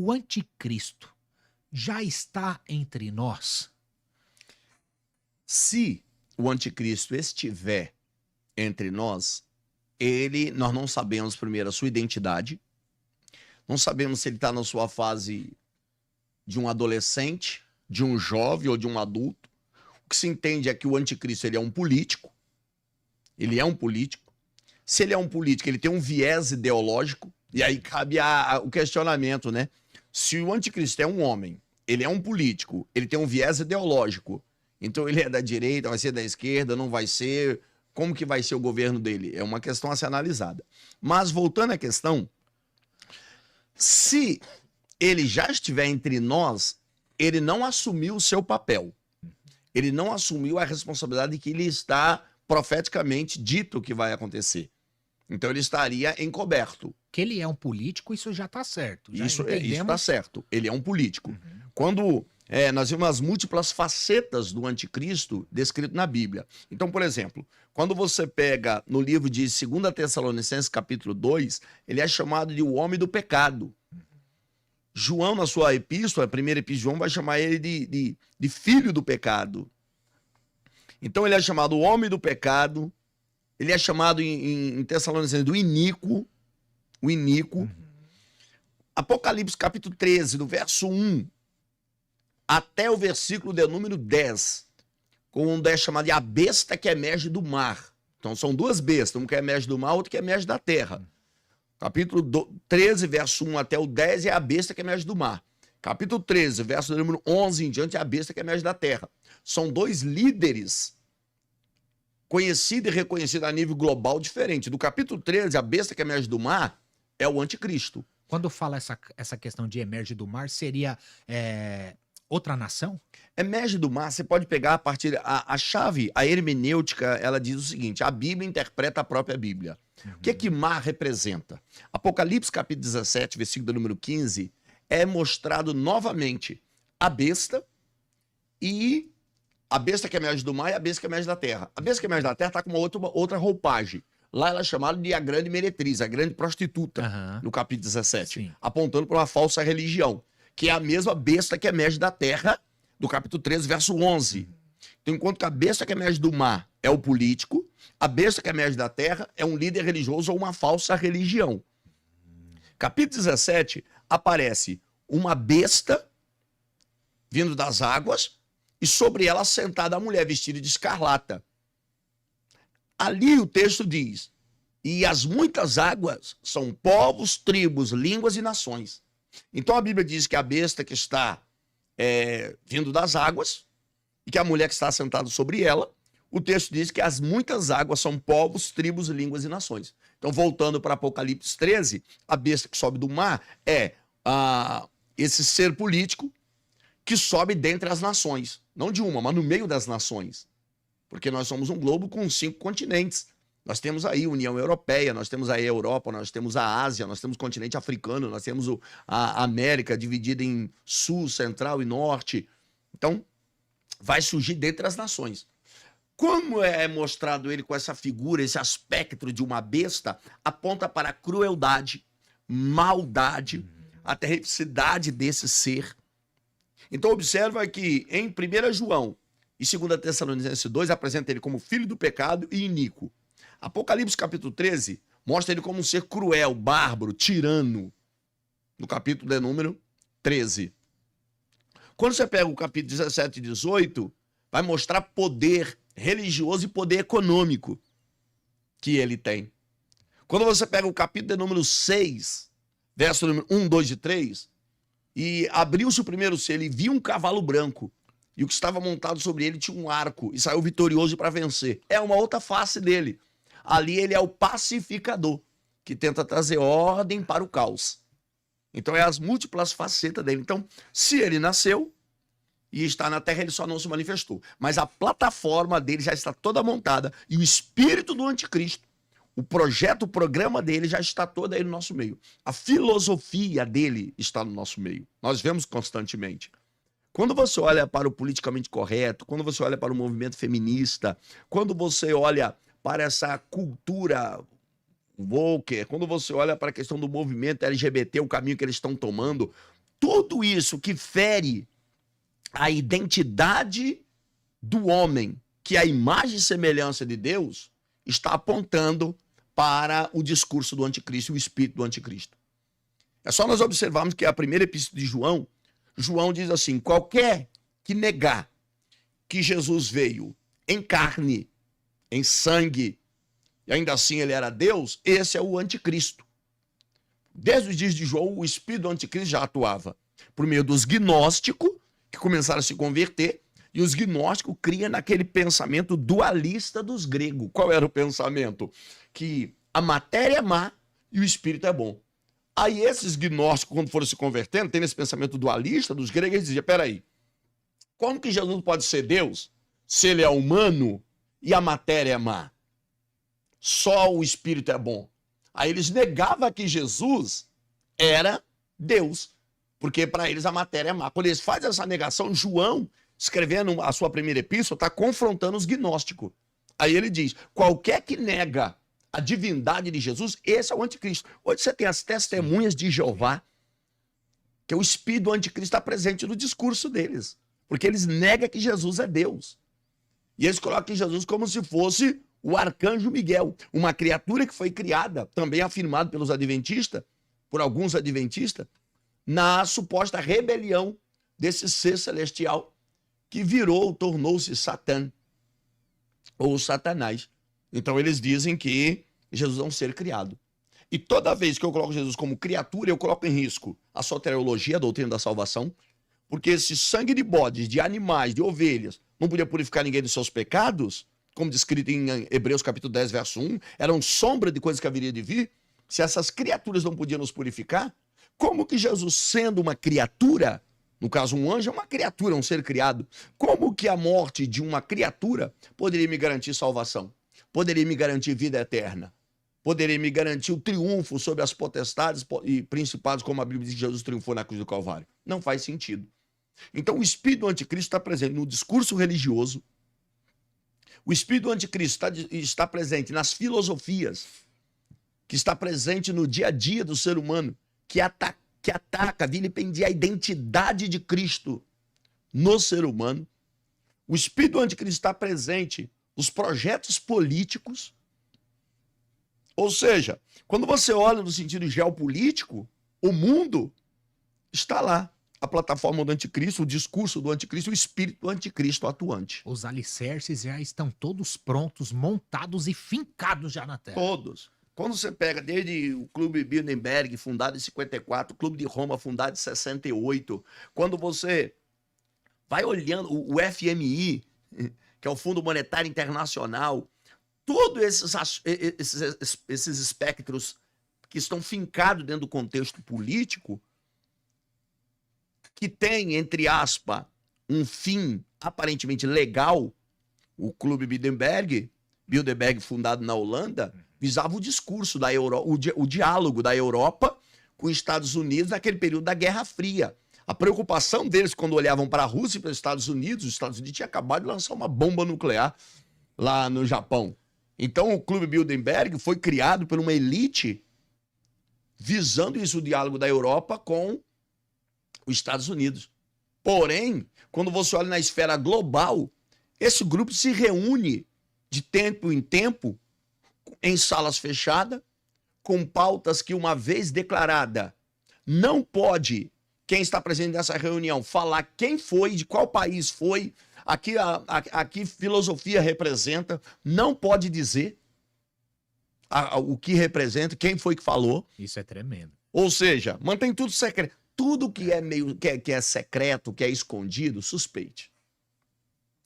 O anticristo já está entre nós? Se o anticristo estiver entre nós, nós não sabemos primeiro a sua identidade, não sabemos se ele está na sua fase de um adolescente, de um jovem ou de um adulto. O que se entende é que o anticristo ele é um político. Ele é um político. Se ele é um político, ele tem um viés ideológico. E aí cabe o questionamento, né? Se o anticristo é um homem, ele é um político, ele tem um viés ideológico. Então ele é da direita, vai ser da esquerda, não vai ser. Como que vai ser o governo dele? É uma questão a ser analisada. Mas voltando à questão, se ele já estiver entre nós, ele não assumiu o seu papel. Ele não assumiu a responsabilidade que ele está profeticamente dito que vai acontecer. Então ele estaria encoberto. Que ele é um político, isso já está certo. Já Isso entendemos. está certo. Ele é um político. Quando nós vimos as múltiplas facetas do anticristo descrito na Bíblia. Então, por exemplo, quando você pega no livro de 2 Tessalonicenses, capítulo 2, ele é chamado de o homem do pecado. João, na sua epístola, a primeira epístola de João, vai chamar ele de filho do pecado. Então ele é chamado o homem do pecado, ele é chamado em Tessalonicenses do iníquo, o iníquo. Apocalipse capítulo 13, do verso 1 até o versículo de número 10, quando é chamado de a besta que emerge do mar. Então são duas bestas, um que emerge do mar, outro que emerge da terra. Capítulo 13, verso 1 até o 10 é a besta que emerge do mar. Capítulo 13, verso número 11 em diante é a besta que emerge da terra. São dois líderes conhecidos e reconhecidos a nível global diferente. Do capítulo 13, a besta que emerge do mar é o anticristo. Quando fala essa questão de emerge do mar, seria outra nação? Emerge do mar, você pode pegar a partir... A chave, a hermenêutica, ela diz o seguinte, a Bíblia interpreta a própria Bíblia. O que mar representa? Apocalipse capítulo 17, versículo número 15, é mostrado novamente a besta e a besta que emerge do mar e a besta que emerge da terra. A besta que emerge da terra está com uma outra roupagem. Lá ela é chamada de a grande meretriz, a grande prostituta, no capítulo 17, Sim. apontando para uma falsa religião, que é a mesma besta que emerge da terra, do capítulo 13, verso 11. Então, enquanto que a besta que emerge do mar é o político, a besta que emerge da terra é um líder religioso ou uma falsa religião. Capítulo 17, aparece uma besta vindo das águas e sobre ela sentada a mulher vestida de escarlata. Ali o texto diz, e as muitas águas são povos, tribos, línguas e nações. Então a Bíblia diz que a besta que está vindo das águas e que a mulher que está sentada sobre ela, o texto diz que as muitas águas são povos, tribos, línguas e nações. Então, voltando para Apocalipse 13, a besta que sobe do mar é esse ser político que sobe dentre as nações. Não de uma, mas no meio das nações. Porque nós somos um globo com 5 continentes. Nós temos aí a União Europeia, nós temos aí a Europa, nós temos a Ásia, nós temos o continente africano, nós temos a América dividida em sul, central e norte. Então, vai surgir dentre as nações. Como é mostrado ele com essa figura, esse aspecto de uma besta, aponta para a crueldade, maldade, a terrificidade desse ser. Então observa que em 1 João e 2 Tessalonicenses 2 apresenta ele como filho do pecado e iníquo. Apocalipse capítulo 13 mostra ele como um ser cruel, bárbaro, tirano, no capítulo de número 13. Quando você pega o capítulo 17 e 18, vai mostrar poder religioso e poder econômico que ele tem. Quando você pega o capítulo de número 6, verso número 1, 2 e 3, e abriu-se o primeiro selo e viu um cavalo branco, e o que estava montado sobre ele tinha um arco, e saiu vitorioso para vencer. É uma outra face dele. Ali ele é o pacificador, que tenta trazer ordem para o caos. Então é as múltiplas facetas dele. Então, se ele nasceu e está na terra, ele só não se manifestou. Mas a plataforma dele já está toda montada, e o espírito do anticristo, o projeto, o programa dele já está todo aí no nosso meio. A filosofia dele está no nosso meio. Nós vemos constantemente. Quando você olha para o politicamente correto, quando você olha para o movimento feminista, quando você olha para essa cultura woke, quando você olha para a questão do movimento LGBT, o caminho que eles estão tomando, tudo isso que fere a identidade do homem, que é a imagem e semelhança de Deus, está apontando para o discurso do anticristo, o espírito do anticristo. É só nós observarmos que a primeira epístola de João, João diz assim: qualquer que negar que Jesus veio em carne, em sangue, e ainda assim ele era Deus, esse é o anticristo. Desde os dias de João, o espírito do anticristo já atuava por meio dos gnósticos, que começaram a se converter, e os gnósticos criam naquele pensamento dualista dos gregos. Qual era o pensamento? Que a matéria é má e o espírito é bom. Aí esses gnósticos, quando foram se convertendo, tem esse pensamento dualista dos gregos, eles diziam: peraí, como que Jesus pode ser Deus se ele é humano e a matéria é má? Só o espírito é bom. Aí eles negavam que Jesus era Deus, porque para eles a matéria é má. Quando eles fazem essa negação, João, escrevendo a sua primeira epístola, está confrontando os gnósticos. Aí ele diz: qualquer que nega a divindade de Jesus, esse é o anticristo. Hoje você tem as testemunhas de Jeová, que o espírito do anticristo está presente no discurso deles, porque eles negam que Jesus é Deus. E eles colocam Jesus como se fosse o arcanjo Miguel, uma criatura que foi criada, também afirmado pelos adventistas, por alguns adventistas, na suposta rebelião desse ser celestial que tornou-se Satã, ou Satanás. Então eles dizem que Jesus é um ser criado. E toda vez que eu coloco Jesus como criatura, eu coloco em risco a soteriologia, a doutrina da salvação, porque esse sangue de bodes, de animais, de ovelhas, não podia purificar ninguém dos seus pecados, como descrito em Hebreus capítulo 10, verso 1, eram sombra de coisas que haveria de vir. Se essas criaturas não podiam nos purificar, como que Jesus, sendo uma criatura, no caso um anjo é uma criatura, um ser criado, como que a morte de uma criatura poderia me garantir salvação? Poderia me garantir vida eterna? Poderia me garantir o triunfo sobre as potestades e principados, como a Bíblia diz que Jesus triunfou na cruz do Calvário? Não faz sentido. Então o espírito do anticristo está presente no discurso religioso, o espírito do anticristo está presente nas filosofias, que está presente no dia a dia do ser humano, que ataca, vilipendia a identidade de Cristo no ser humano. O espírito do anticristo está presente nos projetos políticos. Ou seja, quando você olha no sentido geopolítico, o mundo está lá. A plataforma do anticristo, o discurso do anticristo, o espírito do anticristo atuante. Os alicerces já estão todos prontos, montados e fincados já na terra. Todos. Quando você pega desde o Clube Bilderberg, fundado em 54, o Clube de Roma, fundado em 68, quando você vai olhando o FMI, que é o Fundo Monetário Internacional, todos esses espectros que estão fincados dentro do contexto político, que tem, entre aspas, um fim aparentemente legal, o Clube Bilderberg, fundado na Holanda, visava o discurso da o diálogo da Europa com os Estados Unidos naquele período da Guerra Fria. A preocupação deles quando olhavam para a Rússia e para os Estados Unidos tinham acabado de lançar uma bomba nuclear lá no Japão. Então o Clube Bilderberg foi criado por uma elite visando isso, o diálogo da Europa com os Estados Unidos. Porém, quando você olha na esfera global, esse grupo se reúne de tempo em tempo em salas fechadas, com pautas que, uma vez declarada, não pode quem está presente nessa reunião falar quem foi, de qual país foi, aqui filosofia representa, não pode dizer o que representa, quem foi que falou. Isso é tremendo. Ou seja, mantém tudo secreto. Tudo que é que é secreto, que é escondido, suspeite.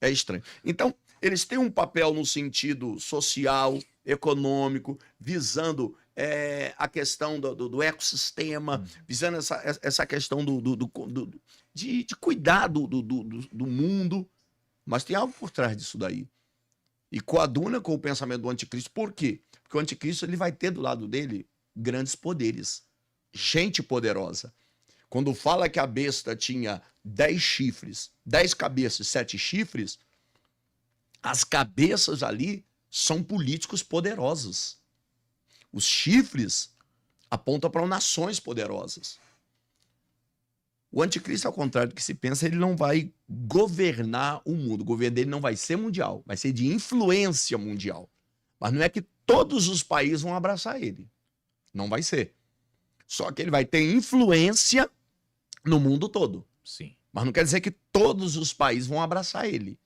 É estranho. Então, eles têm um papel no sentido social, econômico, visando a questão do ecossistema, visando essa questão de cuidar do mundo. Mas tem algo por trás disso daí. E coaduna com o pensamento do anticristo. Por quê? Porque o anticristo ele vai ter do lado dele grandes poderes, gente poderosa. Quando fala que a besta tinha 10 chifres, 10 cabeças, 7 chifres, as cabeças ali são políticos poderosos. Os chifres apontam para nações poderosas. O anticristo, ao contrário do que se pensa, ele não vai governar o mundo. O governo dele não vai ser mundial, vai ser de influência mundial. Mas não é que todos os países vão abraçar ele. Não vai ser. Só que ele vai ter influência no mundo todo. Sim. Mas não quer dizer que todos os países vão abraçar ele.